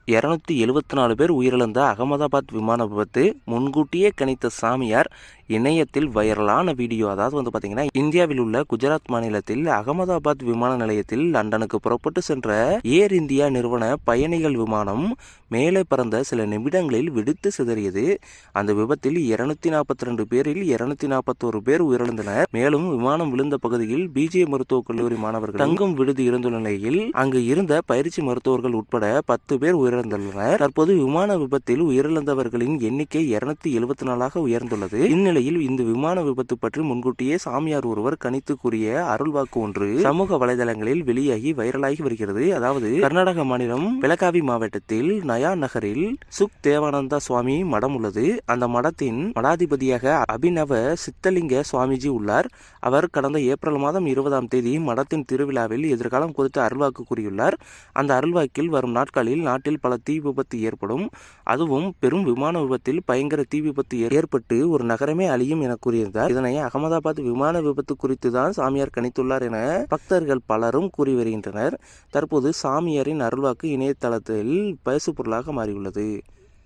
274 பேர் உயிரிழந்த அகமதாபாத் விமான விபத்து முன்கூட்டியே கணித்த சாமியார் இணையத்தில் வைரலான வீடியோ. அதாவது பார்த்தீங்கன்னா, இந்தியாவில் உள்ள குஜராத் மாநிலத்தில் அகமதாபாத் விமான நிலையத்தில் லண்டனுக்கு புறப்பட்டு சென்ற ஏர் இந்தியா நிறுவன பயணிகள் விமானம் மேலே பறந்த சில நிமிடங்களில் வெடித்து சிதறியது. அந்த விபத்தில் 242 பேரில் 241 பேர் உயிரிழந்தனர். மேலும் விமானம் விழுந்த பகுதியில் பிஜே மருத்துவக் கல்லூரி மாணவர்கள் தங்கும் விடுதி இருந்துள்ள நிலையில் அங்கு இருந்த பயிற்சி மருத்துவர்கள் உட்பட 10 பேர் உயிரிழந்துள்ளனர். தற்போது விமான விபத்தில் உயிரிழந்தவர்களின் எண்ணிக்கை 274 உயர்ந்துள்ளது. இந்நிலையில் இந்த விமான விபத்து பற்றி முன்கூட்டியே சாமியார் ஒருவர் கணித்து கூறிய அருள்வாக்கு ஒன்று சமூக வலைதளங்களில் வெளியாகி வைரலாகி வருகிறது. அதாவது, கர்நாடக மாநிலம் பெலகாவி மாவட்டத்தில் நயா நகரில் சுக் தேவானந்தா சுவாமி மடம் உள்ளது. அந்த மடத்தின் மடாதிபதியாக அபிநவ சித்தலிங்க சுவாமிஜி உள்ளார். அவர் கடந்த ஏப்ரல் மாதம் 20ஆம் தேதி மடத்தின் திருவிழாவில் எதிர்காலம் குறித்து அருள்வாக்கு கூறியுள்ளார். அந்த அருள்வாக்கில் வரும் நாட்களில் நாட்டில் பல தீ விபத்து ஏற்படும், அதுவும் பெரும் விமான விபத்தில் பயங்கர தீ விபத்து ஏற்பட்டு ஒரு நகரமே அழியும் என கூறியிருந்தார். இதனை அகமதாபாத் விமான விபத்து குறித்து தான் சாமியார் கணித்துள்ளார் என பக்தர்கள் பலரும் கூறி வருகின்றனர். தற்போது சாமியாரின் அருள்வாக்கு இணையதளத்தில் பேசு பொருளாக மாறியுள்ளது.